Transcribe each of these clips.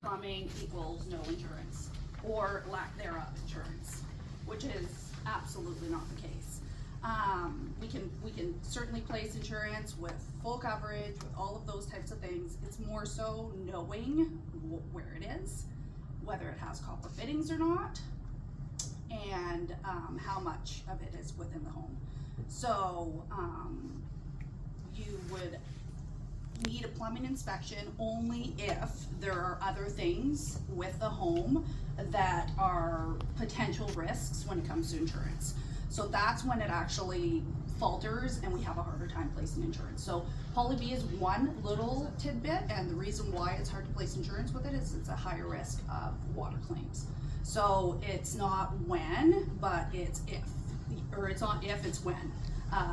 plumbing equals no insurance or lack thereof insurance, which is absolutely not the case. We can certainly place insurance with full coverage, with all of those types of things. It's more so knowing where it is, whether it has copper fittings or not, and how much of it is within the home. So you would need a plumbing inspection only if there are other things with the home that are potential risks when it comes to insurance. So that's when it actually falters and we have a harder time placing insurance. So Poly B is one little tidbit, and the reason why it's hard to place insurance with it is it's a higher risk of water claims. So it's not when, but it's if, or it's not if, it's when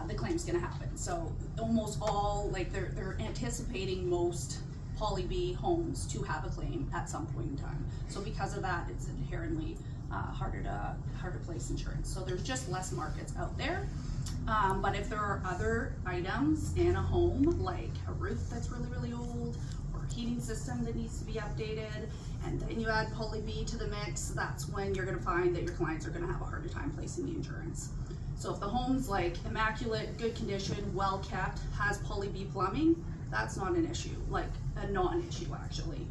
the claim's gonna happen. So almost all, like they're anticipating most Poly B homes to have a claim at some point in time. So because of that, it's inherently harder to place insurance. So there's just less markets out there. But if there are other items in a home, like a roof that's really, really old, or a heating system that needs to be updated, and then you add Poly B to the mix, that's when you're gonna find that your clients are gonna have a harder time placing the insurance. So if the home's like immaculate, good condition, well kept, has Poly B plumbing, that's not an issue, like a non-issue actually.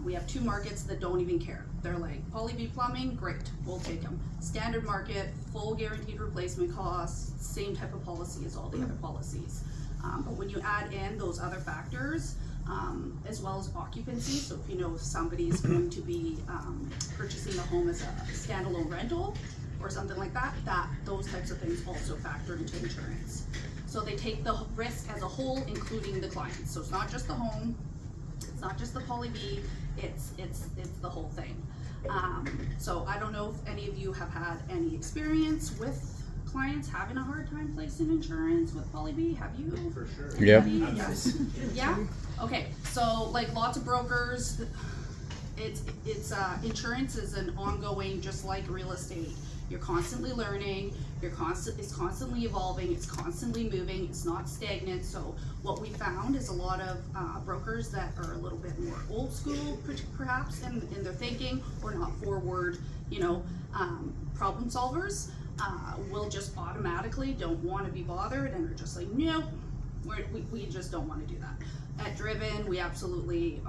We have two markets that don't even care. They're like, Poly B plumbing, great, we'll take them. Standard market, full guaranteed replacement costs, same type of policy as all the other policies. But when you add in those other factors, as well as occupancy, so if you know if somebody's going to be purchasing the home as a standalone rental or something like that, those types of things also factor into insurance. So they take the risk as a whole, including the clients. So it's not just the home, it's not just the Poly B, it's the whole thing. So I don't know if any of you have had any experience with clients having a hard time placing insurance with Poly B. Have you? For sure. Yep. Yes. Yeah? Okay, so like lots of brokers, it's insurance is an ongoing, just like real estate. You're constantly learning, it's constantly evolving, it's constantly moving, it's not stagnant. So what we found is a lot of brokers that are a little bit more old school perhaps in their thinking, or not forward, problem solvers, will just automatically don't want to be bothered and are just like, no, we just don't want to do that. At Driven, we absolutely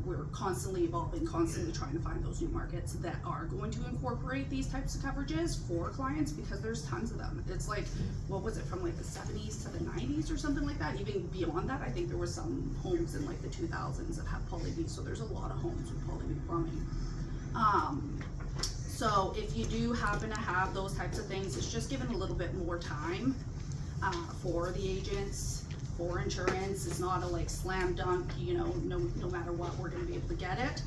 we're constantly evolving, constantly trying to find those new markets that are going to incorporate these types of coverages for clients, because there's tons of them. It's like, what was it, from like the 70s to the 90s or something like that? Even beyond that, I think there was some homes in like the 2000s that had Poly B, so there's a lot of homes with Poly B plumbing. So if you do happen to have those types of things, it's just given a little bit more time for the agents, for insurance. It's not a like slam dunk, no matter what, we're going to be able to get it.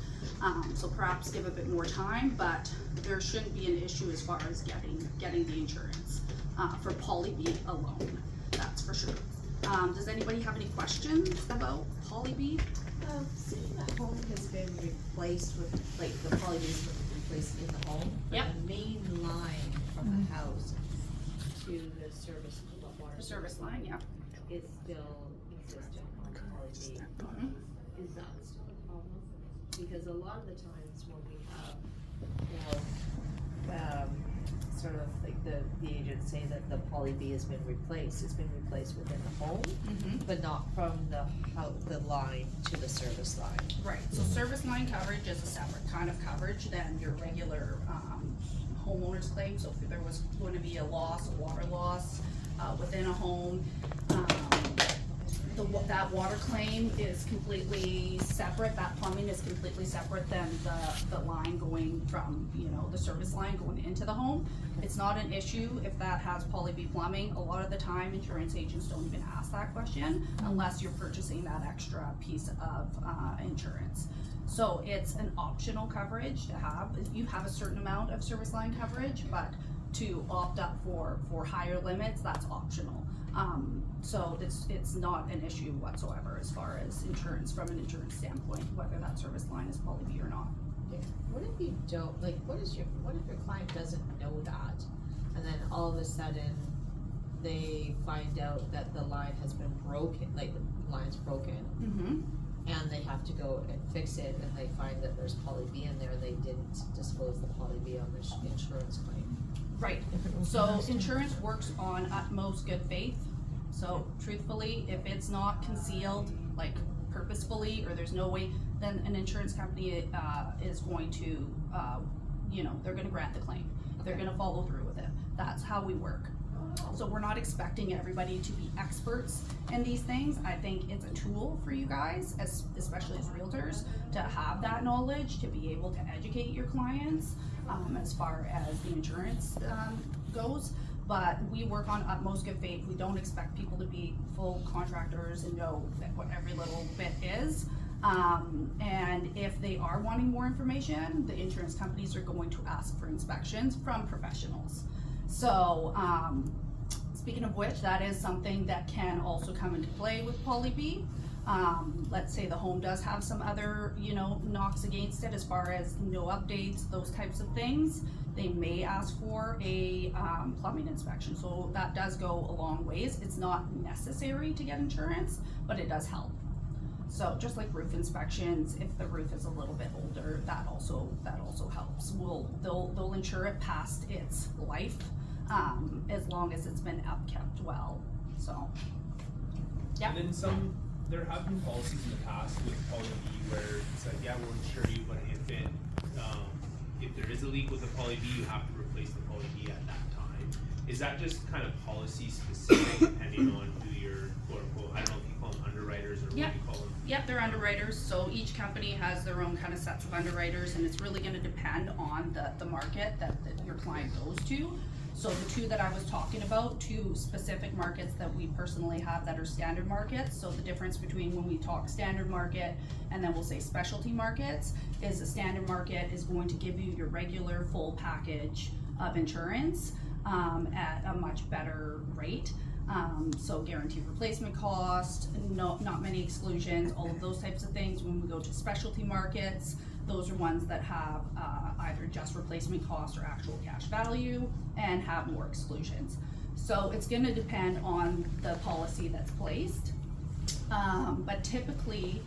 So perhaps give a bit more time, but there shouldn't be an issue as far as getting the insurance for Poly B alone. That's for sure. Does anybody have any questions about Poly B? Seeing the home has been replaced with, like, the Poly B has been replaced in the home, but Yep. the main line from the house to the service, water Service line, yeah. is still existent on Poly B. Mhm. Is that still a problem? Because a lot of the times when we have, sort of like the agents say that the Poly B has been replaced, it's been replaced within the home, but not from the line to the service line. Right, so service line coverage is a separate kind of coverage than your regular homeowner's claim. So if there was going to be a loss, a water loss within a home, that water claim is completely separate. That plumbing is completely separate than the line going from, the service line going into the home. It's not an issue if that has Poly B plumbing. A lot of the time, insurance agents don't even ask that question unless you're purchasing that extra piece of insurance. So it's an optional coverage to have. You have a certain amount of service line coverage, but to opt up for higher limits, that's optional. So it's not an issue whatsoever as far as insurance, from an insurance standpoint, whether that service line is Poly B or not. What if you don't, like, what if your client doesn't know that, and then all of a sudden they find out that the line has been broken, like the line's broken? and they have to go and fix it, and they find that there's poly B in there, and they didn't disclose the poly B on the insurance claim. Right, so insurance works on utmost good faith. So truthfully, if it's not concealed, like purposefully, or there's no way, then an insurance company is going to, they're gonna grant the claim. They're gonna follow through with it. That's how we work. So we're not expecting everybody to be experts in these things. I think it's a tool for you guys, especially as realtors, to have that knowledge, to be able to educate your clients as far as the insurance goes. But we work on utmost good faith. We don't expect people to be full contractors and know that what every little bit is. And if they are wanting more information, the insurance companies are going to ask for inspections from professionals. So, speaking of which, that is something that can also come into play with poly B. Let's say the home does have some other, knocks against it as far as no updates, those types of things. They may ask for a plumbing inspection. So that does go a long ways. It's not necessary to get insurance, but it does help. So just like roof inspections, if the roof is a little bit older, that also helps. They'll insure it past its life, as long as it's been upkept well. So, yeah. And then there have been policies in the past with poly B where it's like, yeah, we'll insure you, but if there is a leak with the poly B, you have to replace the poly B at that time. Is that just kind of policy specific depending on who your quote unquote, I don't know if you call them underwriters or what you call them? Yep, they're underwriters, so each company has their own kind of sets of underwriters, and it's really gonna depend on the market that your client goes to. So the two that I was talking about, two specific markets that we personally have that are standard markets. So the difference between when we talk standard market and then we'll say specialty markets is a standard market is going to give you your regular full package of insurance at a much better rate. So guaranteed replacement cost, not many exclusions, all of those types of things. When we go to specialty markets, those are ones that have either just replacement cost or actual cash value and have more exclusions. So it's going to depend on the policy that's placed. But typically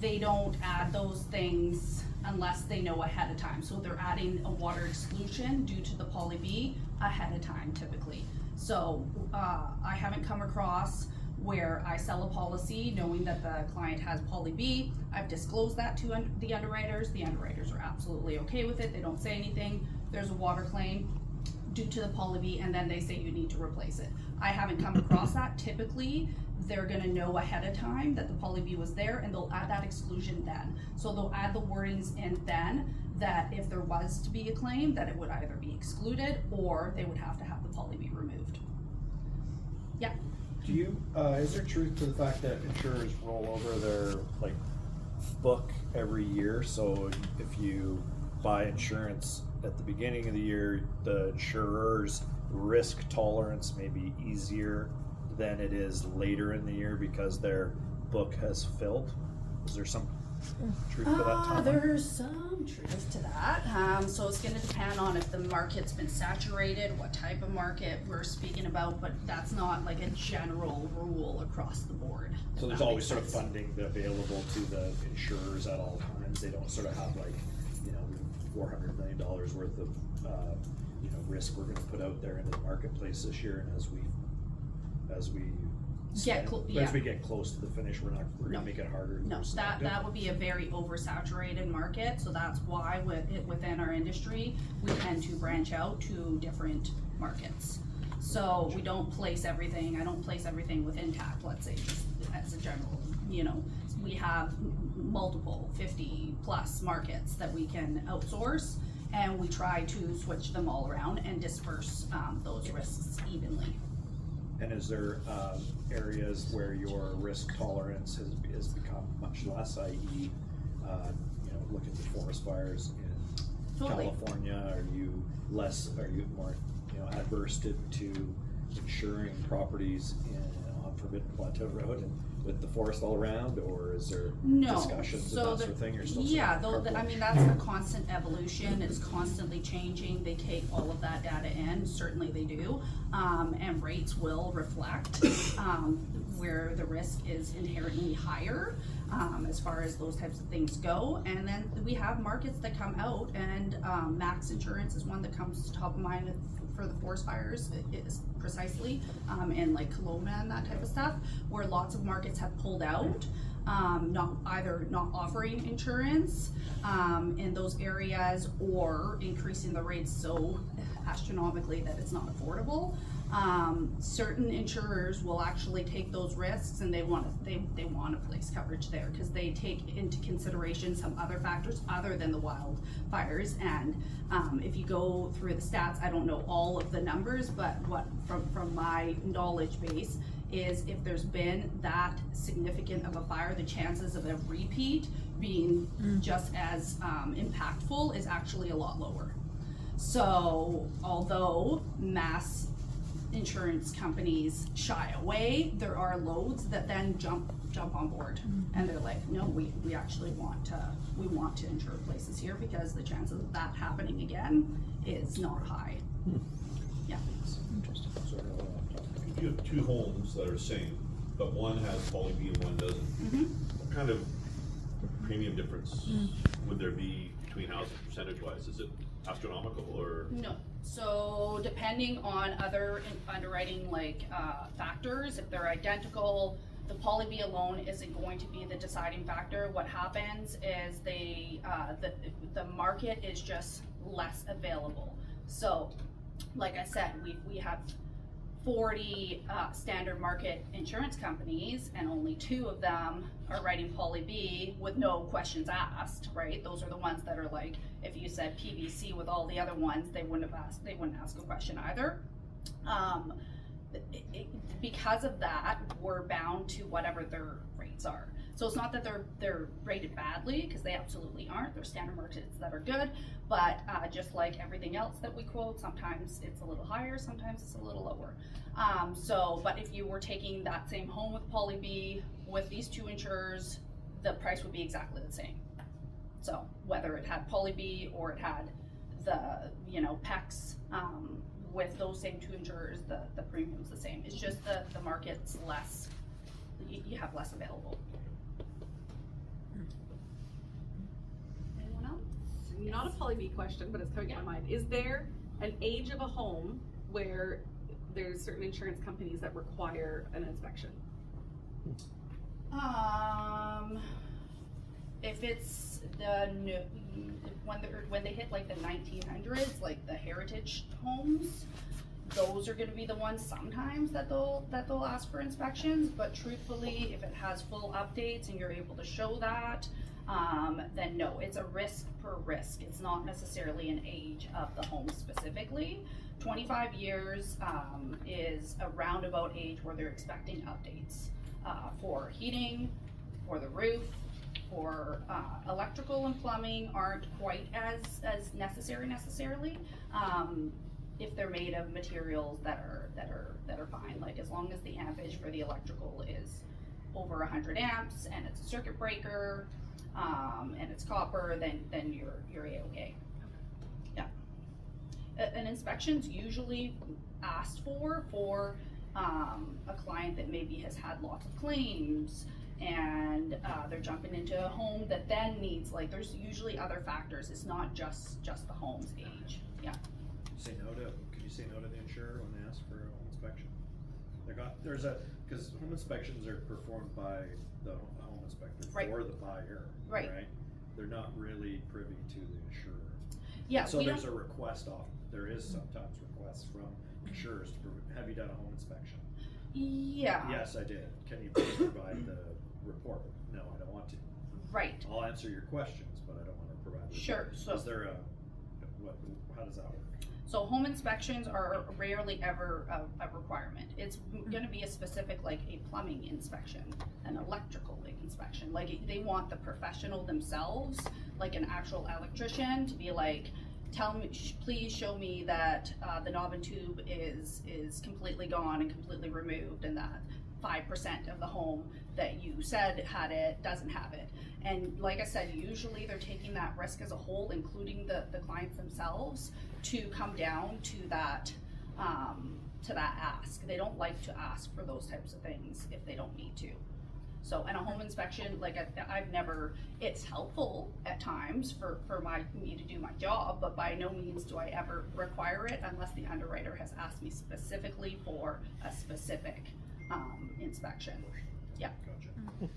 they don't add those things unless they know ahead of time. So they're adding a water exclusion due to the poly B ahead of time typically. So I haven't come across where I sell a policy knowing that the client has poly B. I've disclosed that to the underwriters. The underwriters are absolutely okay with it. They don't say anything. There's a water claim due to the poly B, and then they say you need to replace it. I haven't come across that. Typically, they're gonna know ahead of time that the poly B was there, and they'll add that exclusion then. So they'll add the wordings in then that if there was to be a claim, that it would either be excluded or they would have to have the poly B removed. Yeah. Is there truth to the fact that insurers roll over their book every year? So if you buy insurance at the beginning of the year, the insurer's risk tolerance may be easier than it is later in the year because their book has filled. Is there some truth to that timeline? There's some truth to that. So it's going to depend on if the market's been saturated, what type of market we're speaking about, but that's not like a general rule across the board. So there's always sort of funding available to the insurers at all times. They don't sort of have $400 million worth of risk we're going to put out there into the marketplace this year, and as we get close to the finish, we're going to make it harder. No, that would be a very oversaturated market. So that's why within our industry, we tend to branch out to different markets. So we don't place everything. I don't place everything within TAC, let's say, just as a general, we have multiple 50 plus markets that we can outsource, and we try to switch them all around and disperse those risks evenly. And is there areas where your risk tolerance has become much less, i.e., look at the forest fires in California? Are you more adverse to insuring properties on Forbidden Plateau Road and with the forest all around, or is there discussions of that sort of thing? You're still that's a constant evolution. It's constantly changing. They take all of that data in, certainly they do, and rates will reflect where the risk is inherently higher. as far as those types of things go. And then we have markets that come out, and Max Insurance is one that comes to top of mind for the forest fires, is precisely, and like Kelowna and that type of stuff, where lots of markets have pulled out, not offering insurance in those areas, or increasing the rates so astronomically that it's not affordable. Certain insurers will actually take those risks, and they want to place coverage there because they take into consideration some other factors other than the wildfires. And if you go through the stats, I don't know all of the numbers, but what from my knowledge base is, if there's been that significant of a fire, the chances of a repeat being just as impactful is actually a lot lower. So although mass insurance companies shy away, there are loads that then jump on board, and they're like, no, we actually want to insure places here because the chances of that happening again is not high. Yeah. Interesting. If you have two homes that are same, but one has poly B and one doesn't, what kind of premium difference would there be between houses percentage wise? Is it astronomical or? No. So depending on other underwriting factors, if they're identical, the poly B alone isn't going to be the deciding factor. What happens is the market is just less available. So like I said, we have 40 standard market insurance companies, and only 2 of them are writing poly B with no questions asked, right? Those are the ones that are like, if you said PVC with all the other ones, they wouldn't ask a question either. Because of that, we're bound to whatever their rates are. So it's not that they're rated badly, because they absolutely aren't. They're standard markets that are good, but just like everything else that we quote, sometimes it's a little higher, sometimes it's a little lower. But if you were taking that same home with poly B with these 2 insurers, the price would be exactly the same. So whether it had poly B or it had the PECs, with those same 2 insurers, the premium's the same. It's just the market's less, you have less available. Anyone else? Not a poly B question, but it's coming to my mind. Is there an age of a home where there's certain insurance companies that require an inspection? If it's when they hit like the 1900s, like the heritage homes, those are going to be the ones sometimes that they'll ask for inspections. But truthfully, if it has full updates and you're able to show that, then no, it's a risk per risk. It's not necessarily an age of the home specifically. 25 years is a roundabout age where they're expecting updates for heating, for the roof, for electrical and plumbing aren't quite as necessary necessarily. If they're made of materials that are fine, like as long as the ampage for the electrical is over 100 amps and it's a circuit breaker and it's copper, then you're A-okay. Yeah. An inspection's usually asked for a client that maybe has had lots of claims, and they're jumping into a home that then needs, there's usually other factors. It's not just the home's age. Yeah. Could you say no to the insurer when they ask for a home inspection? Because home inspections are performed by the home inspector for the buyer, right? They're not really privy to the insurer. Yeah. So there's a request there is sometimes requests from insurers to have you done a home inspection? Yeah. Yes, I did. Can you please provide the report? No, I don't want to. Right. I'll answer your questions, but I don't want to provide the report. Sure. So is there how does that work? So home inspections are rarely ever a requirement. It's going to be a specific, like a plumbing inspection, an electrical inspection. Like they want the professional themselves, like an actual electrician, to be like, tell me, please show me that the knob and tube is completely gone and completely removed, and that 5% of the home that you said had it doesn't have it. And like I said, usually they're taking that risk as a whole, including the clients themselves, to come down to that ask. They don't like to ask for those types of things if they don't need to. So, and a home inspection, like I've never, it's helpful at times for me to do my job, but by no means do I ever require it unless the underwriter has asked me specifically for a specific, inspection. Yeah. Gotcha.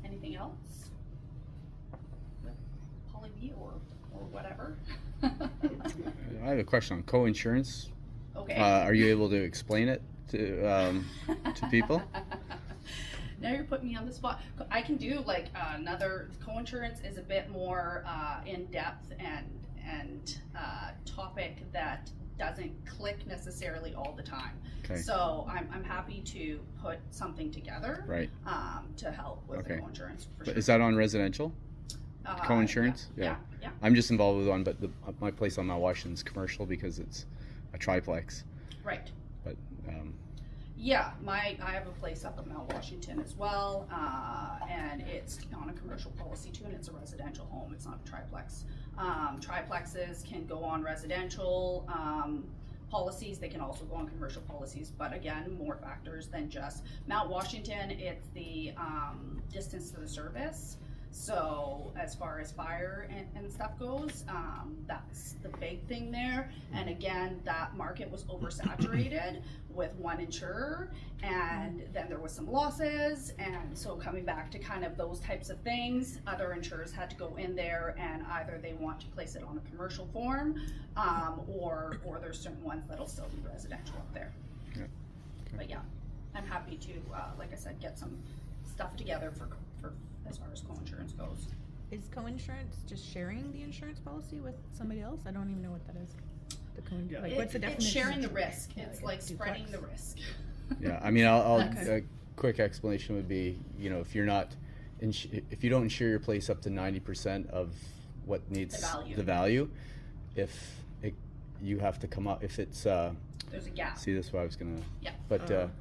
Anything else? Poly B or whatever? I have a question on co-insurance. Okay. Are you able to explain it to people? Now you're putting me on the spot. I can do like another, co-insurance is a bit more in depth and topic that doesn't click necessarily all the time. Okay. So I'm happy to put something together. Right. To help with the Okay. co-insurance for But sure. is that on residential? Co-insurance? Yeah. I'm just involved with one, but my place on Mount Washington's commercial because it's a triplex. Right. But Yeah, I have a place up in Mount Washington as well, and it's on a commercial policy too, and it's a residential home, it's not a triplex. Triplexes can go on residential, policies, they can also go on commercial policies, but again, more factors than just Mount Washington, it's the, distance to the service. So as far as fire and stuff goes, that's the big thing there. And again, that market was oversaturated with one insurer, and then there was some losses. And so coming back to kind of those types of things, other insurers had to go in there and either they want to place it on a commercial form, or there's certain ones that'll still be residential up there. Yeah. Okay. But yeah, I'm happy to, like I said, get some stuff together for as far as co-insurance goes. Is co-insurance just sharing the insurance policy with somebody else? I don't even know what that is. The Yeah. like, what's the definition? It's sharing the risk. Yeah, It's like like a spreading the duplex. risk. yeah, I mean, I'll Okay. a quick explanation would be, you know, if you're not, if you don't insure your place up to 90% of what needs value. the value, if you have to come up, if it's There's a gap. see, that's what I was gonna. Yeah. But Okay.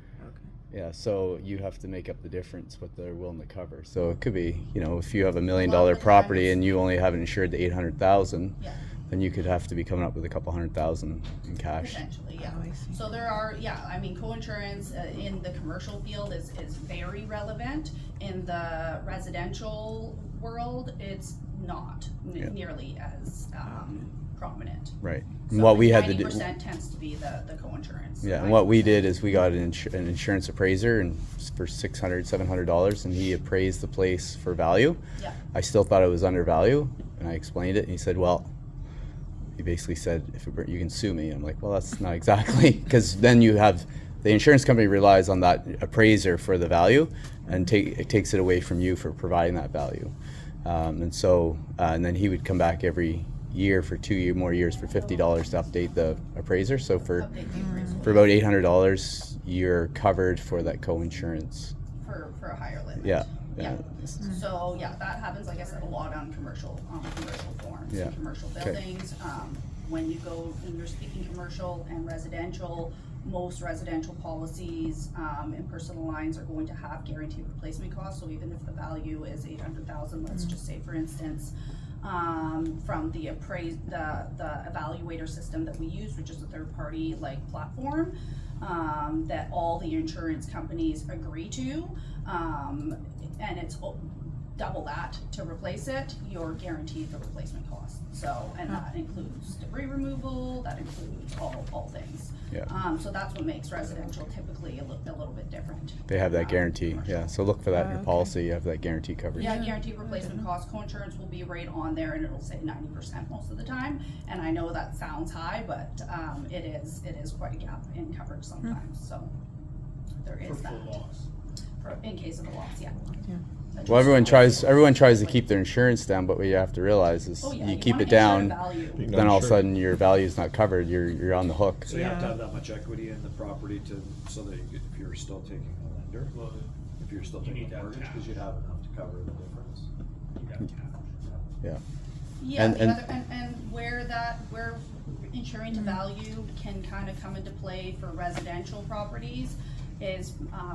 yeah, so you have to make up the difference what they're willing to cover. So it could be, you know, if you have $1 million A lot of the property times- and you only have it insured to 800,000, Yeah. then you could have to be coming up with a couple $100,000 in cash. Potentially, yeah. Oh, I see. So there are, yeah, I mean, co-insurance in the commercial field is very relevant. In the residential world, it's not Yeah. nearly as prominent. Right. So And what we had to do. 90% tends to be the co-insurance. Yeah, and what we 90%. did is we got an insurance appraiser and for $600, $700, and he appraised the place for value. Yeah. I still thought it was undervalued, and I explained it, and he said, well, he basically said, you can sue me. And I'm like, well, that's not exactly, because then you have, the insurance company relies on that appraiser for the value, and it takes it away from you for providing that value. And so, and then he would come back every year for 2 more years for $50 to update the appraiser. So for Update the appraisal about $800, you're covered for that co-insurance. for a higher limit. Yeah. Yeah. So, yeah, that happens, like I said, a lot on commercial forms, Yeah. and commercial Okay. buildings. When you're speaking commercial and residential, most residential policies, and personal lines are going to have guaranteed replacement costs. So even if the value is 800,000, let's just say, for instance, from the evaluator system that we use, which is a third party like platform, that all the insurance companies agree to, and it's double that to replace it, you're guaranteed the replacement cost. So, and that includes debris removal, that includes all things. Yeah. So that's what makes residential typically a little bit different. They have that um, guarantee. commercial. Yeah. So look for that in your Okay. policy. You have that guarantee coverage. Yeah, guaranteed replacement cost, co-insurance will be right on there and it'll say 90% most of the time. And I know that sounds high, but, it is quite a gap in coverage sometimes, so there For is that. full loss. In case of a loss, yeah. Yeah. That's Well, just- everyone tries to keep their insurance down, but what you have to realize is Oh, yeah, you keep wanna it ensure down, the value. then all of a sudden your value is not covered. You're on the hook. So you have to Yeah. have that much equity in the property so that if you're still taking a lender, Well, if you're still You taking need to a have mortgage, cash. because you'd have enough to cover the difference. you got cash. Yeah. Yeah, And- the other, and where insuring to value can kind of come into play for residential properties is,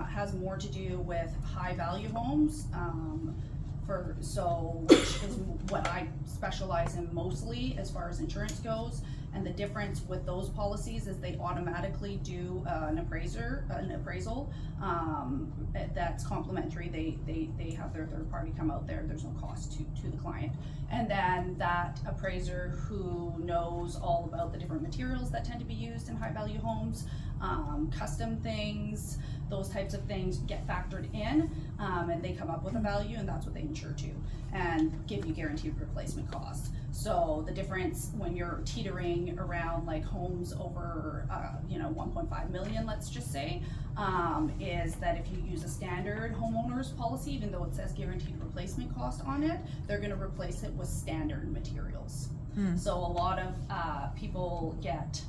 has more to do with high value homes. Which is what I specialize in mostly as far as insurance goes, And the difference with those policies is they automatically do an appraisal, that's complimentary. They have their third party come out there, there's no cost to the client. And then that appraiser who knows all about the different materials that tend to be used in high value homes, custom things, those types of things get factored in, and they come up with a value, and that's what they insure to, and give you guaranteed replacement costs. So the difference when you're teetering around like homes over, 1.5 million, let's just say, is that if you use a standard homeowner's policy, even though it says guaranteed replacement cost on it, they're gonna replace it with standard materials. So a lot of people get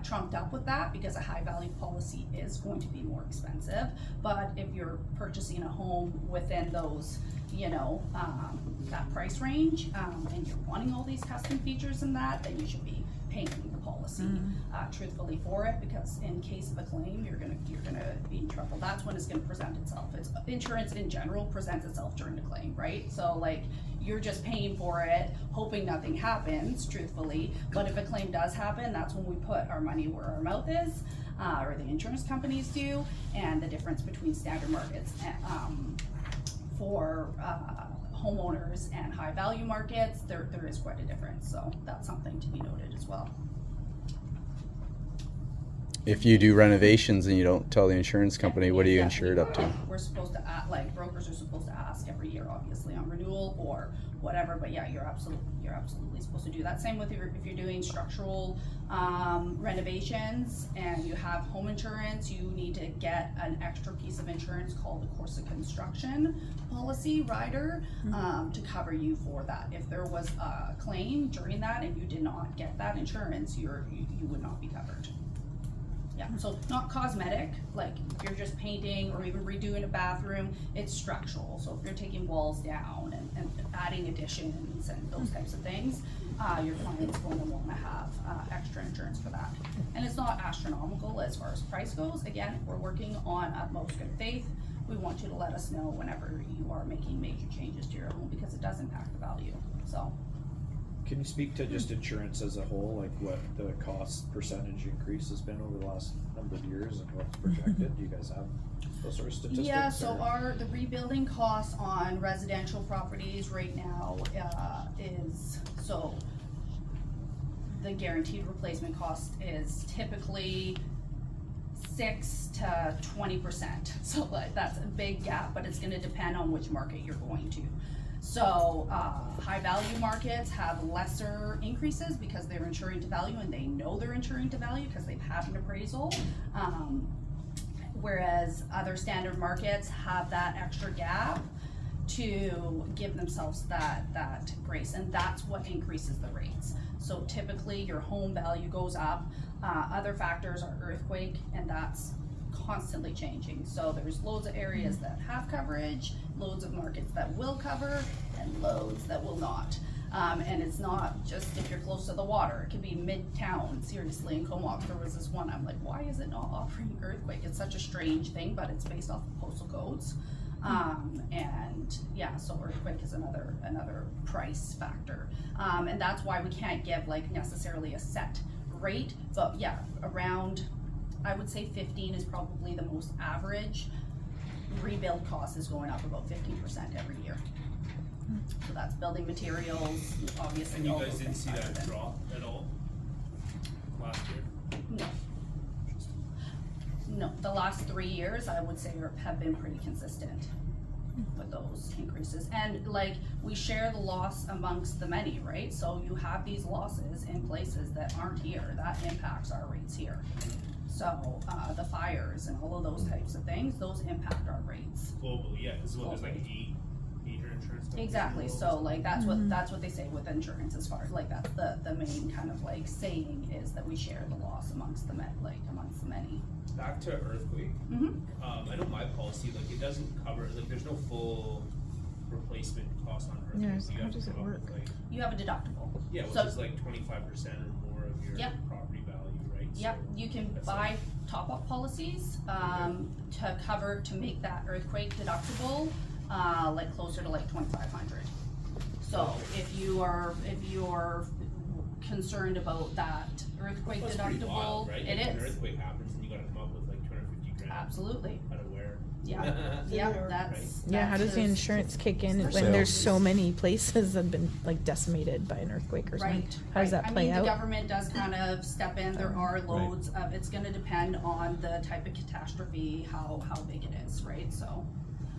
trumped up with that because a high value policy is going to be more expensive. But if you're purchasing a home within those, that price range, and you're wanting all these custom features and that, then you should be paying the policy truthfully for it, because in case of a claim, you're gonna be in trouble. That's when it's gonna present itself. Insurance in general presents itself during the claim, right? So like, you're just paying for it, hoping nothing happens, truthfully. But if a claim does happen, that's when we put our money where our mouth is, or the insurance companies do. And the difference between standard markets for homeowners and high value markets, there is quite a difference. So that's something to be noted as well. If you do renovations and you don't tell the insurance company, what are you insured up to? We're supposed to ask, like brokers are supposed to ask every year, obviously on renewal or whatever, but yeah, you're absolutely supposed to do that. Same with if you're doing structural renovations and you have home insurance, you need to get an extra piece of insurance called a course of construction policy rider to cover you for that. If there was a claim during that and you did not get that insurance, you would not be covered. Yeah, so not cosmetic, like if you're just painting or even redoing a bathroom, it's structural. So if you're taking walls down and adding additions and those types of things, your client's going to want to have extra insurance for that. And it's not astronomical as far as price goes. Again, we're working on utmost good faith. We want you to let us know whenever you are making major changes to your home, because it does impact the value, so. Can you speak to just insurance as a whole, like what the cost percentage increase has been over the last number of years and what's projected? Do you guys have those sort of statistics? Yeah, so the rebuilding costs on residential properties right now is, so the guaranteed replacement cost is typically 6 to 20%. So that's a big gap, but it's gonna depend on which market you're going to. So high value markets have lesser increases because they're insuring to value and they know they're insuring to value because they've had an appraisal. Whereas other standard markets have that extra gap to give themselves that grace, and that's what increases the rates. So typically your home value goes up. Other factors are earthquake, and that's constantly changing. So there's loads of areas that have coverage, loads of markets that will cover, and loads that will not. And it's not just if you're close to the water, it could be mid-town. Seriously, in Comox there was this one, I'm like, why is it not offering earthquake? It's such a strange thing, but it's based off of postal codes. And yeah, so earthquake is another price factor. And that's why we can't give like necessarily a set rate, but yeah, around, I would say 15 is probably the most average. Rebuild cost is going up about 15% every year. So that's building materials, obviously. And you all guys those didn't things see that factored in. drop at all last year? No. No, the last 3 years, I would say have been pretty consistent with those increases. And like, we share the loss amongst the many, right? So you have these losses in places that aren't here, that impacts our rates here. So the fires and all of those types of things, those impact our rates. Globally, yeah, because there's like 8 major insurance companies. Exactly, so like that's what they say with insurance, as far like that's the main kind of like saying is that we share the loss amongst the many. Back to earthquake. I know my policy, like it doesn't cover, like there's no full replacement cost on earthquake. Yes, You how have to does it come up work? with, like, You have a deductible. yeah, which So- is like 25% or more of your Yep. property value, right? Yep, So you can that's buy top-up policies, to make that earthquake deductible, like closer to like 2,500. So if you're concerned about that earthquake That's pretty deductible. wild, right? It Like, When an is, earthquake happens and you gotta come up with like 250 grand absolutely, out of where? yeah, yeah, that's. Yeah, how does the that's- insurance kick in when So- there's so many places that have been like decimated by an earthquake or something? Right. How does right. that play I mean, out? the government does kind of step in, there are loads of, it's gonna depend on the type of catastrophe, how big it is, right, so.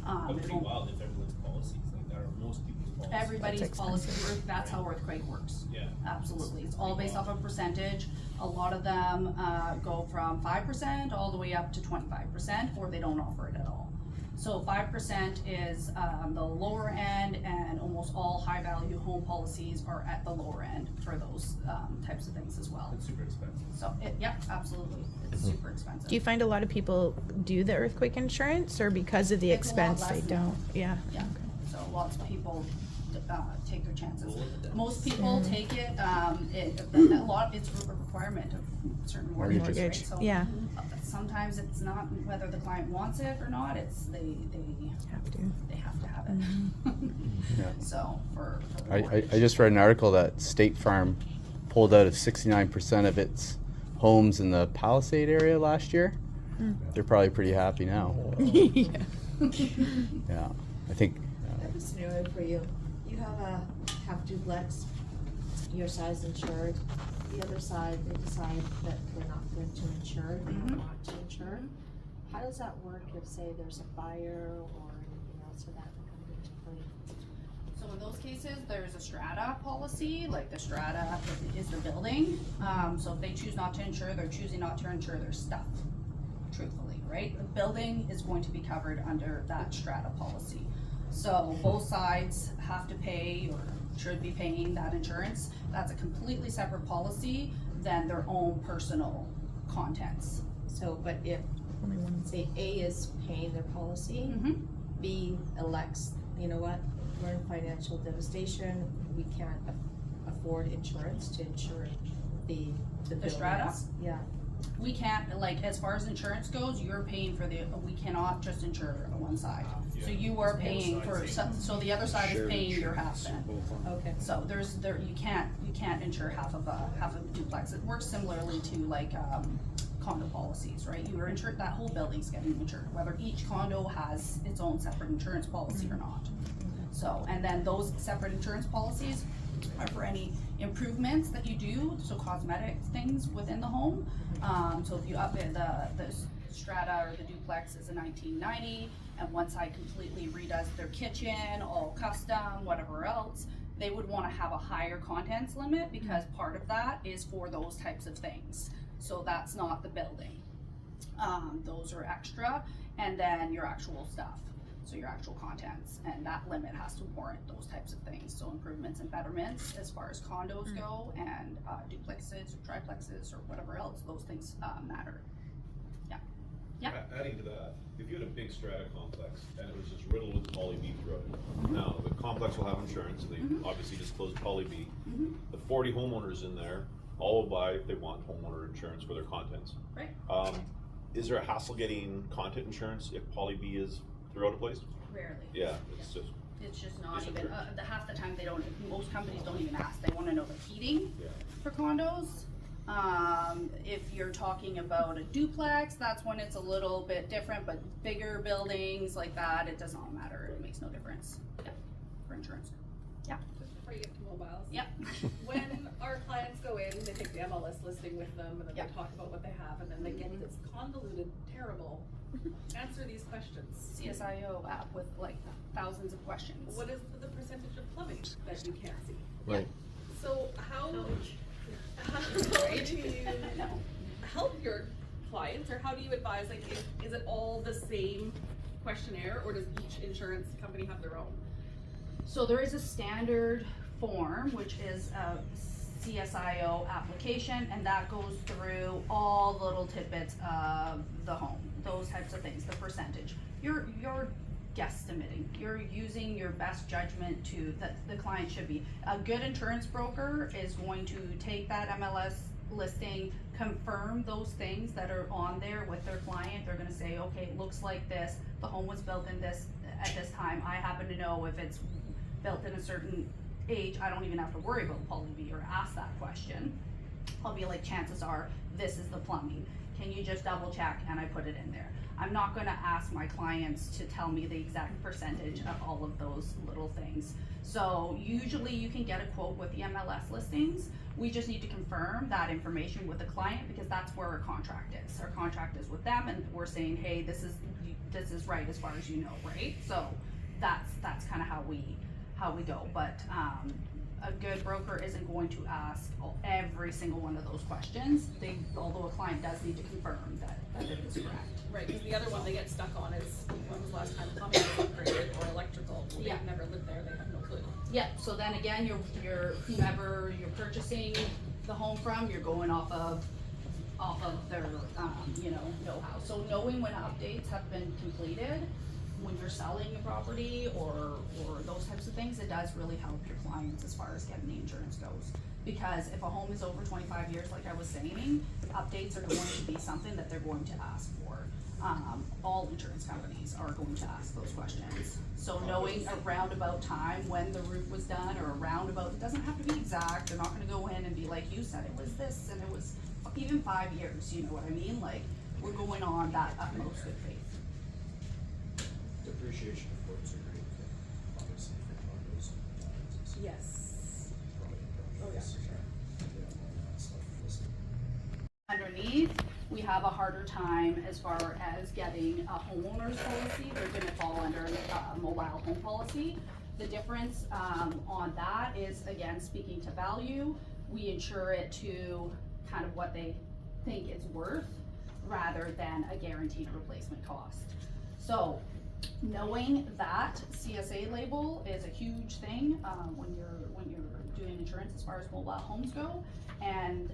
But it pretty won't- wild if everyone's policies like that, or most people's policies. Everybody's That's policy, expensive. that's how earthquake works. Yeah. Absolutely, it's all based off of percentage. A lot of them, go from 5% all the way up to 25%, or they don't offer it at all. So 5% is, the lower end, and almost all high-value home policies are at the lower end for those, types of things as well. It's super expensive. So, yeah, absolutely, it's super expensive. Do you find a lot of people do the earthquake insurance, or because of the It's a lot expense they less now. don't? Yeah. Yeah, so lots of people, take their chances. Roll with the dice. Most people take it, a lot, it's a requirement of certain mortgages, right, Mortgage, so. yeah. Sometimes it's not whether the client wants it or not, it's they Have to. have to have it. Yeah. So, for the I mortgage. just read an article that State Farm pulled out of 69% of its homes in the Palisade area last year. They're probably pretty happy now. Yeah. Yeah, I think. I have a scenario for you. You have a half duplex, your side's insured, the other side, they decide that they're not going to insure, they don't want to insure. How does that work if, say, there's a fire or anything else of that comes into play? So in those cases, there's a strata policy, like the strata is the building. So if they choose not to insure, they're choosing not to insure their stuff, truthfully, right? The building is going to be covered under that strata policy. So both sides have to pay or should be paying that insurance. That's a completely separate policy than their own personal contents. So, but if, Only one. say, A is paying their policy, Mm-hmm. B elects, you know what, we're in financial devastation, we can't afford insurance to insure the building. strata? Yeah. We can't, like, as far as insurance goes, you're paying for we cannot just insure one side. So you are paying for, so the other side is Shared paying your insurance, half then. both on- Okay. So you can't insure half of a duplex. It works similarly to like, condo policies, right? You are insured, that whole building's getting insured, whether each condo has its own separate insurance policy or not. So, and then those separate insurance policies are for any improvements that you do, so cosmetic things within the home. So if you update the strata or the duplex is a 1990, and one side completely redoes their kitchen, all custom, whatever else, they would wanna have a higher contents limit, because part of that is for those types of things. So that's not the building. Those are extra, and then your actual stuff. So your actual contents, and that limit has to warrant those types of things. So improvements and betterments as far as condos go, and duplexes or triplexes or whatever else, those things matter. Yeah. Adding to that, if you had a big strata complex and it was just riddled with poly B throughout it, now the complex will have insurance, they obviously disclose poly B. The 40 homeowners in there all will buy, if they want, homeowner insurance for their contents. Right. Is there a hassle getting content insurance if poly B is throughout a place? Rarely. Yeah, it's just, It's just not Is it even, true? half the time they don't, most companies don't even ask, they wanna know the heating yeah. for condos. If you're talking about a duplex, that's when it's a little bit different, but bigger buildings like that, it does not matter, it makes no difference, yeah, for insurance. Just before you get to mobiles. Yep. When our clients go in, they take the MLS listing with them, and then Yep. they talk about what they have, and then they get this convoluted, terrible, answer these questions. CSIO app with like thousands of questions. What is the percentage of plumbing that you can't see? Right. So how do you No. help your clients, or how do you advise, like, is it all the same questionnaire, or does each insurance company have their own? So there is a standard form, which is a CSIO application, and that goes through all the little tidbits of the home, those types of things, the percentage. You're guesstimating, you're using your best judgment to, that the client should be. A good insurance broker is going to take that MLS listing, confirm those things that are on there with their client. They're gonna say, okay, it looks like this, the home was built in this, at this time, I happen to know if it's built in a certain age, I don't even have to worry about poly B or ask that question. I'll be like, chances are, this is the plumbing. Can you just double check? And I put it in there. I'm not gonna ask my clients to tell me the exact percentage of all of those little things. So usually you can get a quote with the MLS listings. We just need to confirm that information with the client because that's where our contract is. Our contract is with them and we're saying, hey, this is right as far as you know, right? So that's kind of how we go. But a good broker isn't going to ask every single one of those questions. Although a client does need to confirm that it is correct. Right, because the other one they get stuck on is, when was the last time plumbing was upgraded or electrical? Well, Yeah. they've never lived there, they have no clue. Yeah, so then again, you're whomever you're purchasing the home from, you're going off of their, know-how. So knowing when updates have been completed, when you're selling a property or those types of things, it does really help your clients as far as getting the insurance goes. Because if a home is over 25 years, like I was saying, updates are going to be something that they're going to ask for. All insurance companies are going to ask those questions. So knowing a roundabout time when the roof was done or a roundabout, it doesn't have to be exact. They're not gonna go in and be like, you said it was this and it was even 5 years, you know what I mean? Like, we're going on that utmost good faith. Depreciation reports are great, obviously, for condos. Yes. Probably Oh, yeah, for sure. yeah, all that stuff listed. Underneath, we have a harder time as far as getting a homeowner's policy. They're gonna fall under mobile home policy. The difference on that is, again, speaking to value, we insure it to kind of what they think it's worth rather than a guaranteed replacement cost. So knowing that CSA label is a huge thing when you're doing insurance as far as mobile homes go, and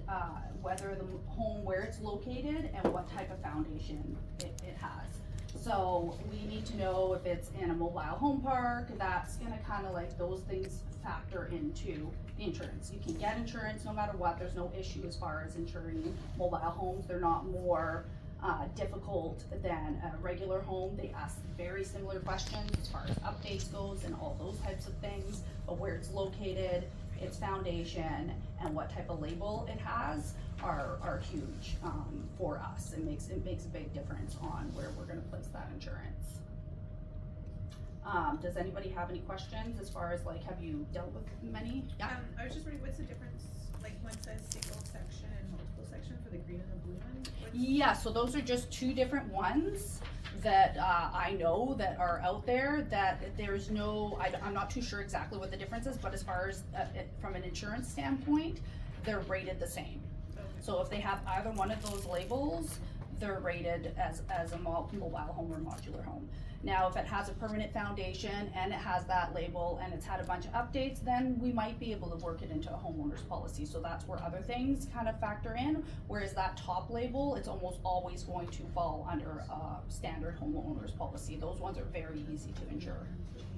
whether the home, where it's located and what type of foundation it has. So we need to know if it's in a mobile home park. That's gonna kind of like, those things factor into the insurance. You can get insurance no matter what. There's no issue as far as insuring mobile homes. They're not more difficult than a regular home. They ask very similar questions as far as updates goes and all those types of things, but where it's located, its foundation, and what type of label it has are huge for us. It makes a big difference on where we're gonna place that insurance. Does anybody have any questions as far as like, have you dealt with many? Yeah. I was just wondering, what's the difference, like one says single section and multiple section for the green and the blue one? Yeah, so those are just two different ones that I know that are out there that there's no, I'm not too sure exactly what the difference is, but as far as from an insurance standpoint, they're rated the same. Okay. So if they have either one of those labels, they're rated as a mobile home or modular home. Now, if it has a permanent foundation and it has that label and it's had a bunch of updates, then we might be able to work it into a homeowner's policy. So that's where other things kind of factor in. Whereas that top label, it's almost always going to fall under a standard homeowner's policy. Those ones are very easy to insure.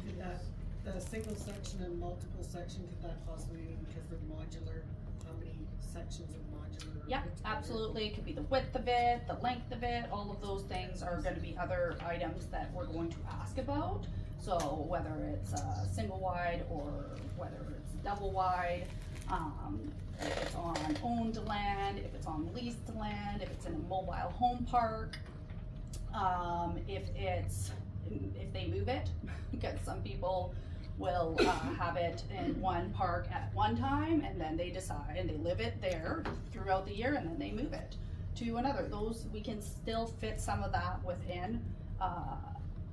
Could that, the single section and multiple section, could that possibly be because they're modular, how many sections of modular? Yeah, absolutely. It could be the width of it, the length of it, all of those things are gonna be other items that we're going to ask about. So whether it's single wide or whether it's double wide, if it's on owned land, if it's on leased land, if it's in a mobile home park, if they move it, because some people will have it in one park at one time and then they decide and they live it there throughout the year and then they move it to another. Those, we can still fit some of that within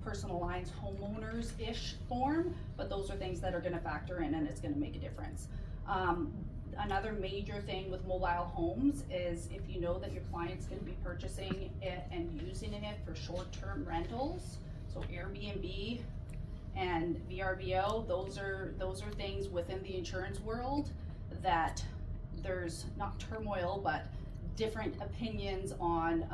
personal lines homeowners-ish form, but those are things that are gonna factor in and it's gonna make a difference. Another major thing with mobile homes is if you know that your client's gonna be purchasing it and using it for short-term rentals, so Airbnb and VRBO, those are things within the insurance world that there's not turmoil, but different opinions on.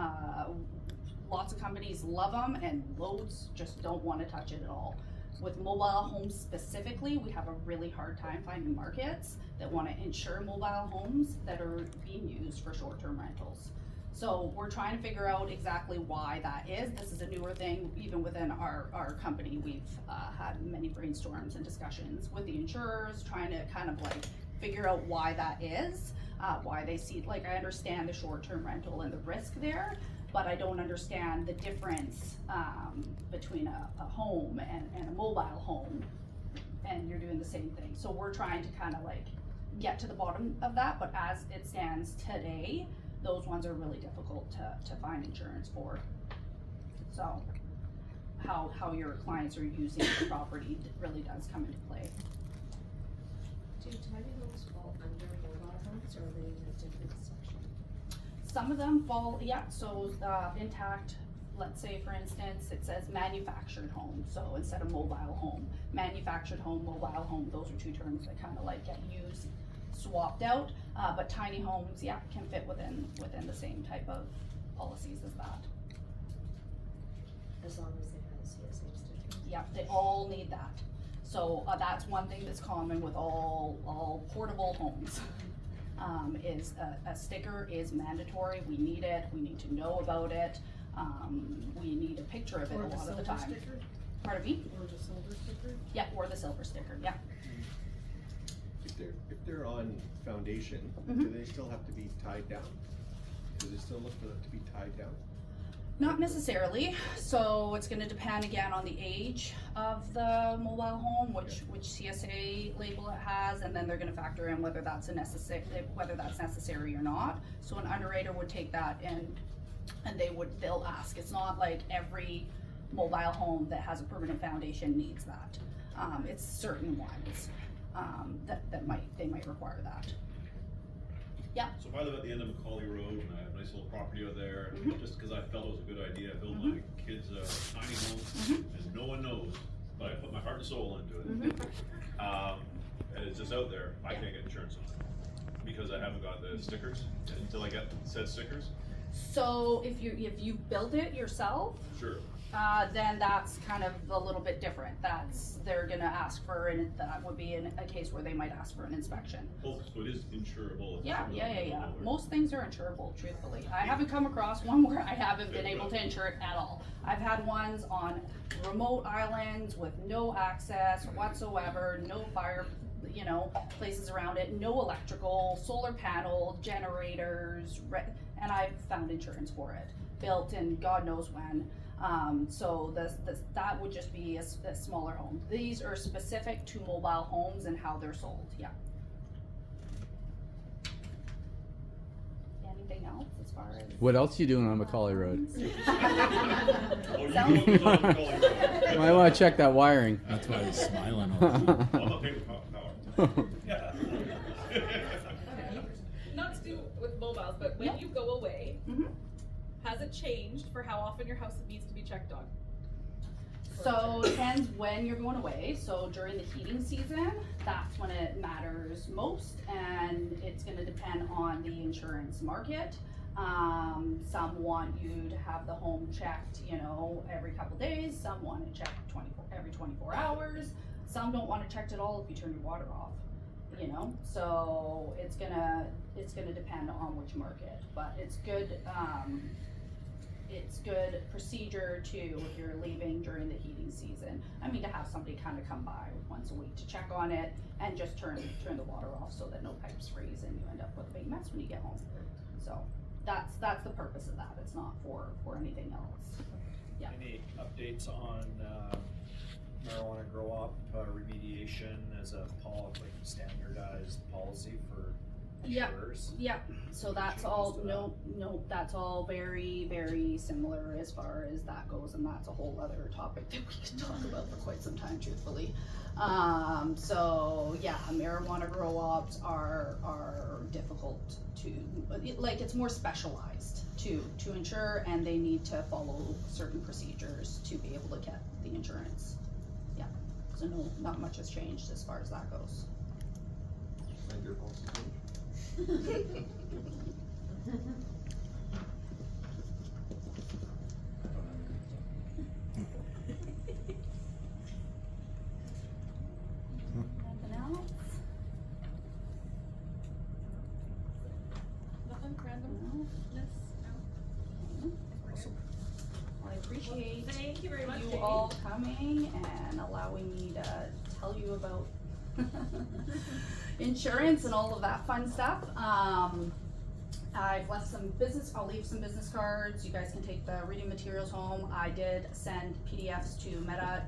Lots of companies love them and loads just don't want to touch it at all. With mobile homes specifically, we have a really hard time finding markets that want to insure mobile homes that are being used for short-term rentals. So we're trying to figure out exactly why that is. This is a newer thing, even within our company. We've had many brainstorms and discussions with the insurers, trying to kind of like figure out why that is, why they see, like, I understand the short-term rental and the risk there, but I don't understand the difference between a home and a mobile home, and you're doing the same thing. So we're trying to kind of like get to the bottom of that, but as it stands today, those ones are really difficult to find insurance for. So how your clients are using the property really does come into play. Do tiny homes fall under mobile homes, or are they in a different section? Some of them fall, yeah, so intact, let's say for instance, it says manufactured home, so instead of mobile home, manufactured home, mobile home, those are two terms that kind of like get used, swapped out, but tiny homes, yeah, can fit within the same type of policies as that. As long as they have a CSA sticker. Yeah, they all need that. So that's one thing that's common with all portable homes. Is a sticker is mandatory. We need it. We need to know about it. We need a picture of it Or a the lot of the silver time. sticker, Pardon me? or the silver sticker? Yeah, or the silver sticker. Yeah. If they're on foundation, Mhm. do they still have to be tied down? Do they still look for them to be tied down? Not necessarily. So it's going to depend again on the age of the mobile home, which CSA label it has, and then they're going to factor in whether that's necessary or not. So an underwriter would take that in, and they'll ask. It's not like every mobile home that has a permanent foundation needs that. It's certain ones that they might require that. Yeah. So if I live at the end of Macaulay Road and I have a nice little property out there, Mhm. just because I felt it was a good idea, I built Mhm. my kids a tiny home, Mhm. and no one knows, but I put my heart and soul into it. Mhm. And it's just out there, I can't get insurance on it, because I haven't got the stickers, until I get said stickers. So if you built it yourself, Sure. then that's kind of a little bit different. They're gonna ask for, that would be in a case where they might ask for an inspection. Oh, so it is insurable. Yeah. Most things are insurable, truthfully. I haven't come across one where I haven't been able to insure it at all. I've had ones on remote islands with no access whatsoever, no fire, places around it, no electrical, solar panel, generators, and I've found insurance for it, built in God knows when. So that would just be a smaller home. These are specific to mobile homes and how they're sold, yeah. Anything else as far as? What else you doing on Macaulay Road? Oh, you know it was on Macaulay Road. Might want to check that wiring. That's why he's smiling. I'm not paying for power. Not to do with mobiles, but when Yeah. you go away, Mhm. has it changed for how often your house needs to be checked on? So it depends when you're going away. So during the heating season, that's when it matters most, and it's gonna depend on the insurance market. Some want you to have the home checked, every couple days. Some want it checked every 24 hours. Some don't want it checked at all if you turn your water off. So it's gonna depend on which market, but it's good. It's good procedure too if you're leaving during the heating season. To have somebody kind of come by once a week to check on it and just turn the water off so that no pipes freeze and you end up with a big mess when you get home. So that's the purpose of that. It's not for anything else. Yeah. Any updates on marijuana grow up remediation as a standardized policy for Yeah. insurers? Yeah, so that's all, no, that's all very, very similar as far as that goes, and that's a whole other topic that we can talk about for quite some time, truthfully. So yeah, marijuana grow-ops are difficult to, it's more specialized to insure, and they need to follow certain procedures to be able to get the insurance. Yeah, so no, not much has changed as far as that goes. And your policy change? Anything else? Nothing randomness? No? Awesome. Well, I appreciate Thank you very much, you Jamie. all coming and allowing me to tell you about insurance and all of that fun stuff. I've left some business, I'll leave some business cards. You guys can take the reading materials home. I did send PDFs to Meta.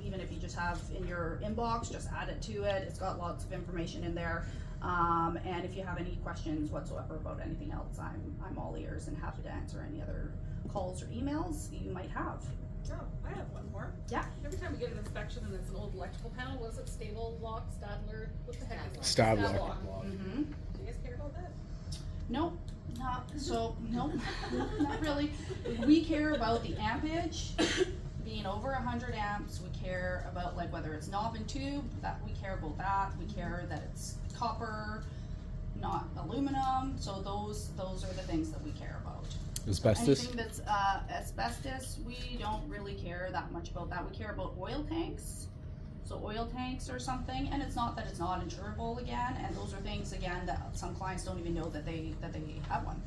Even if you just have in your inbox, just add it to it. It's got lots of information in there. And if you have any questions whatsoever about anything else, I'm all ears and happy to answer any other calls or emails you might have. Oh, I have one more. Yeah. Every time we get an inspection and it's an old electrical panel, was it Stable Lock, Stadler, what the heck is it? Stadler. Mm-hmm. Do you guys care about that? Nope, nope, not really. We care about the ampage being over 100 amps. We care about like whether it's knob and tube, that we care about that. We care that it's copper, not aluminum. So those are the things that we care about. Asbestos? Anything that's asbestos, we don't really care that much about that. We care about oil tanks. So oil tanks or something, and it's not that it's not insurable again, and those are things again that some clients don't even know that they have one,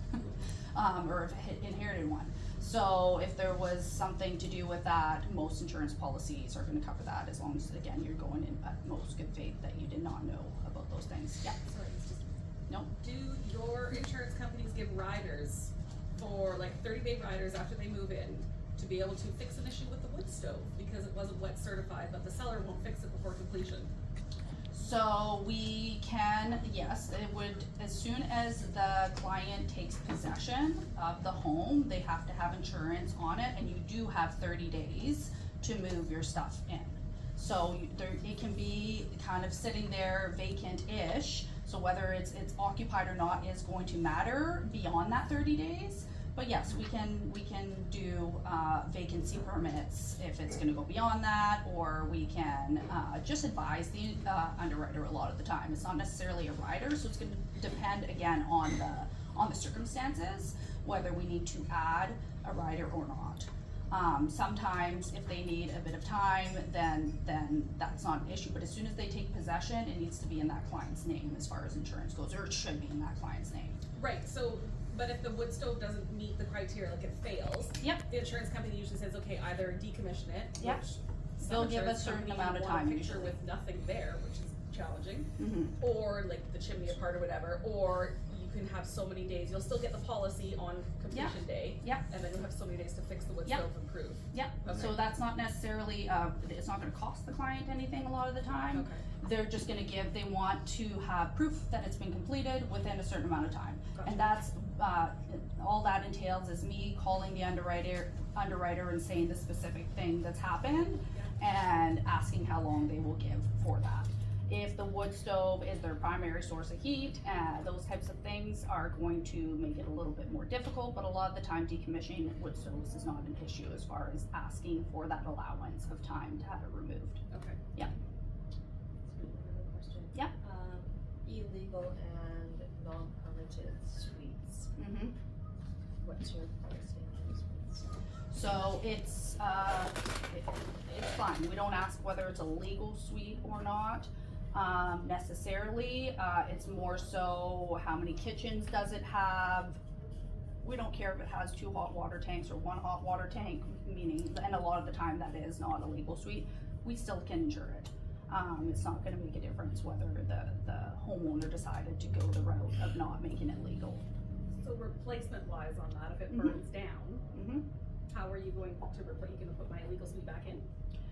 or have inherited one. So if there was something to do with that, most insurance policies are going to cover that, as long as again you're going in at most good faith that you did not know about those things. Yeah. Sorry, it's just, Nope. do your insurance companies give riders for like 30-day riders after they move in to be able to fix an issue with the wood stove because it wasn't wet certified, but the seller won't fix it before completion? So we can, yes, it would, as soon as the client takes possession of the home, they have to have insurance on it, and you do have 30 days to move your stuff in. So it can be kind of sitting there vacant-ish, so whether it's occupied or not is going to matter beyond that 30 days. But yes, we can do vacancy permits if it's gonna go beyond that, or we can just advise the underwriter a lot of the time. It's not necessarily a rider, so it's gonna depend again on the circumstances, whether we need to add a rider or not. Sometimes if they need a bit of time, then that's not an issue, but as soon as they take possession, it needs to be in that client's name as far as insurance goes, or it should be in that client's name. Right, so, but if the wood stove doesn't meet the criteria, like it fails, Yep. the insurance company usually says, okay, either decommission it, Yep. which some They'll give a insurance certain companies amount of want a time picture usually. with nothing there, which is challenging, Mm-hmm. or like the chimney apart or whatever, or you can have so many days, you'll still get the policy on completion day, Yep. and then you'll have so many days to fix the wood Yep. stove and prove. Yep, so Okay. that's not necessarily, it's not gonna cost the client anything a lot of the time. Okay. They're just gonna they want to have proof that it's been completed within a certain amount of time. Gotcha. And that's, all that entails is me calling the underwriter and saying the specific thing that's happened and asking how long they will give for that. If the wood stove is their primary source of heat, those types of things are going to make it a little bit more difficult, but a lot of the time decommissioning wood stoves is not an issue as far as asking for that allowance of time to have it removed. Okay. Another question. Yeah. Illegal and non-permitted suites. Mm-hmm. What's your policy on those suites? So it's fine, we don't ask whether it's a legal suite or not, necessarily, it's more so how many kitchens does it have. We don't care if it has 2 hot water tanks or 1 hot water tank, meaning, and a lot of the time that is not a legal suite, we still can insure it. It's not gonna make a difference whether the homeowner decided to go the route of not making it legal. So replacement wise on that, if it Mhm. burns down, Mm-hmm. how are you going to replace, you gonna put my illegal suite back in?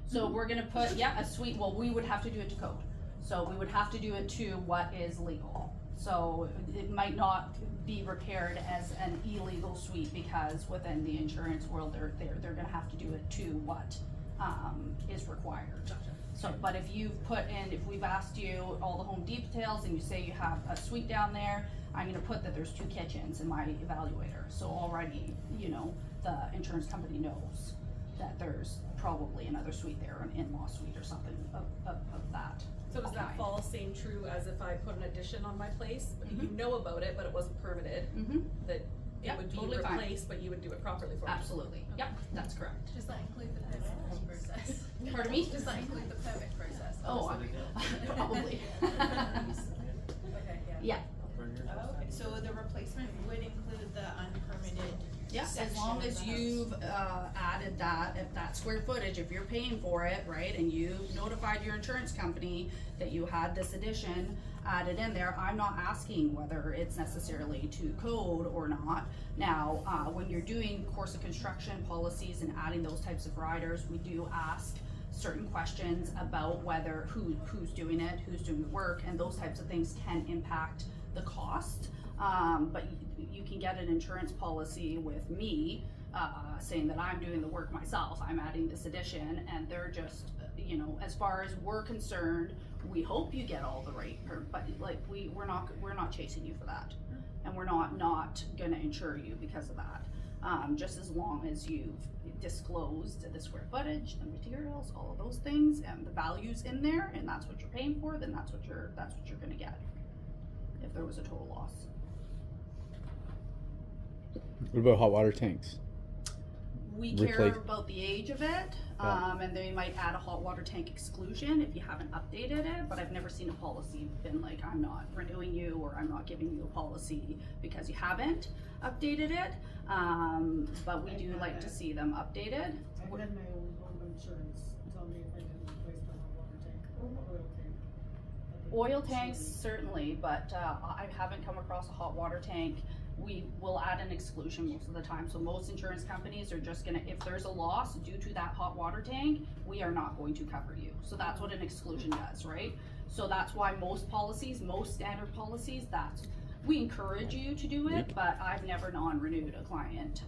So we're gonna put, a suite, well, we would have to do it to code. So we would have to do it to what is legal. So it might not be repaired as an illegal suite because within the insurance world, they're gonna have to do it to what, is required. Gotcha. So, but if if we've asked you all the home details and you say you have a suite down there, I'm gonna put that there's 2 kitchens in my evaluator. So already, the insurance company knows that there's probably another suite there, an in-law suite or something of that. So does that kind. fall same true as if I put an addition on my place, but you Mhm. know about it, but it wasn't permitted, Mm-hmm, that it Yep, would be totally fine. replaced, but you would do it properly for me? absolutely. Yep, that's correct. Does that include the permit process? Pardon me? Does that include the permit process? Oh, probably. Okay, yeah. Yeah, Oh, okay, so the replacement would include the unpermitted Yeah, as section long of as the house. you've, added that, if that square footage, if you're paying for it, right, and you notified your insurance company that you had this addition added in there, I'm not asking whether it's necessarily to code or not. Now, when you're doing course of construction policies and adding those types of riders, we do ask certain questions about whether, who's doing it, who's doing the work, and those types of things can impact the cost. But you can get an insurance policy with me, saying that I'm doing the work myself, I'm adding this addition, and they're just, you know, as far as we're concerned, we hope you get all the right, but like, we're not chasing you for that. And we're not gonna insure you because of that. Just as long as you've disclosed the square footage, the materials, all of those things, and the values in there, and that's what you're paying for, then that's what you're gonna get, if there was a total loss. What about hot water tanks? We care Replace- about the age of it, Yeah. and they might add a hot water tank exclusion if you haven't updated it, but I've never seen a policy been like, I'm not renewing you, or I'm not giving you a policy because you haven't updated it. But we do like to see them updated. I had my own home insurance tell me if I didn't replace the hot water tank or oil tank. Oil tanks, certainly, but I haven't come across a hot water tank. We will add an exclusion most of the time, so most insurance companies are just gonna, if there's a loss due to that hot water tank, we are not going to cover you. So that's what an exclusion does, right? So that's why most policies, most standard policies, we encourage you to do it, but I've never non-renewed a client,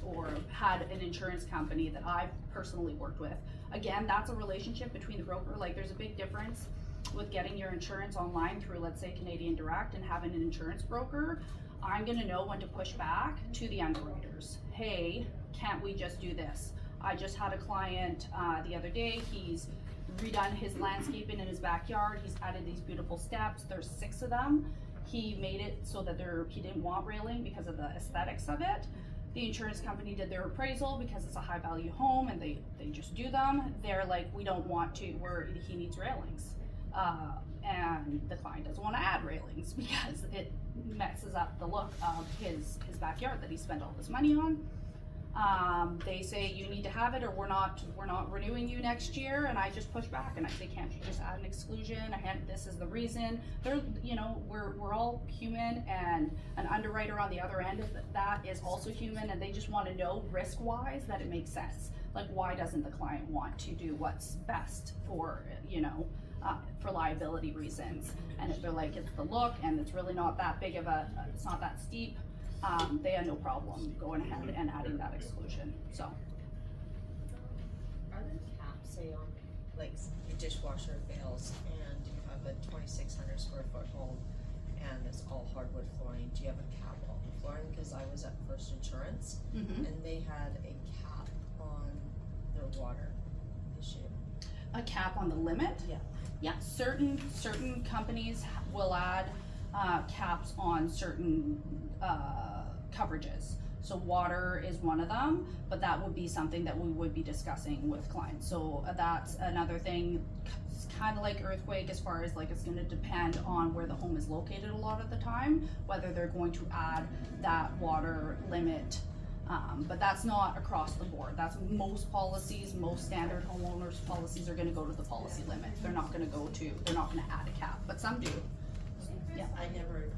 or had an insurance company that I've personally worked with. Again, that's a relationship between the broker, like there's a big difference with getting your insurance online through, let's say, Canadian Direct, and having an insurance broker. I'm gonna know when to push back to the underwriters. Hey, can't we just do this? I just had a client the other day, he's redone his landscaping in his backyard, he's added these beautiful steps, there's 6 of them. He made it so that he didn't want railing because of the aesthetics of it. The insurance company did their appraisal because it's a high value home and they just do them. They're like, we don't want to, he needs railings. And the client doesn't want to add railings because it messes up the look of his backyard that he spent all this money on. They say you need to have it or we're not renewing you next year, and I just push back and I say, can't you just add an exclusion? This is the reason. We're all human, and an underwriter on the other end of that is also human, and they just want to know risk-wise that it makes sense. Like, why doesn't the client want to do what's best for, for liability reasons? And if they're like, it's the look and it's really not that big of it's not that steep, they had no problem going ahead and adding that exclusion, so. Are there caps, say on, like, your dishwasher fails and you have a 2,600 square foot home and it's all hardwood flooring, do you have a cap on the flooring? Cause I was at First Insurance Mhm. and they had a cap on their water issue. A cap on the limit? Yeah. Yeah, certain companies will add caps on certain coverages. So water is one of them, but that would be something that we would be discussing with clients. So that's another thing. It's kind of like earthquake, as far as like, it's going to depend on where the home is located a lot of the time, whether they're going to add that water limit. But that's not across the board. That's most policies, most standard homeowners policies are gonna go to the policy limit. They're not gonna add a cap, but some do. Yeah. I never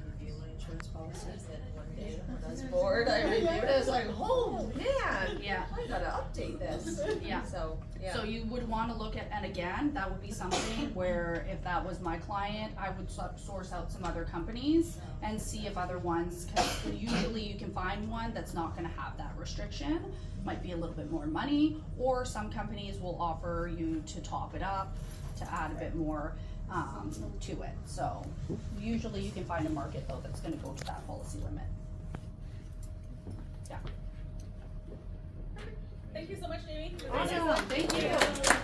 review my insurance policies, then one day when I was bored, I reviewed it, I was like, oh man, Yeah. I gotta update this. Yeah. So, yeah. So you would wanna look at, and again, that would be something where if that was my client, I would source out some other companies and see if other ones, cause usually you can find one that's not gonna have that restriction. Might be a little bit more money, or some companies will offer you to top it up, to add a bit more to it. So usually you can find a market though that's gonna go to that policy limit. Yeah. Thank you so much, Amy. Awesome, thank you.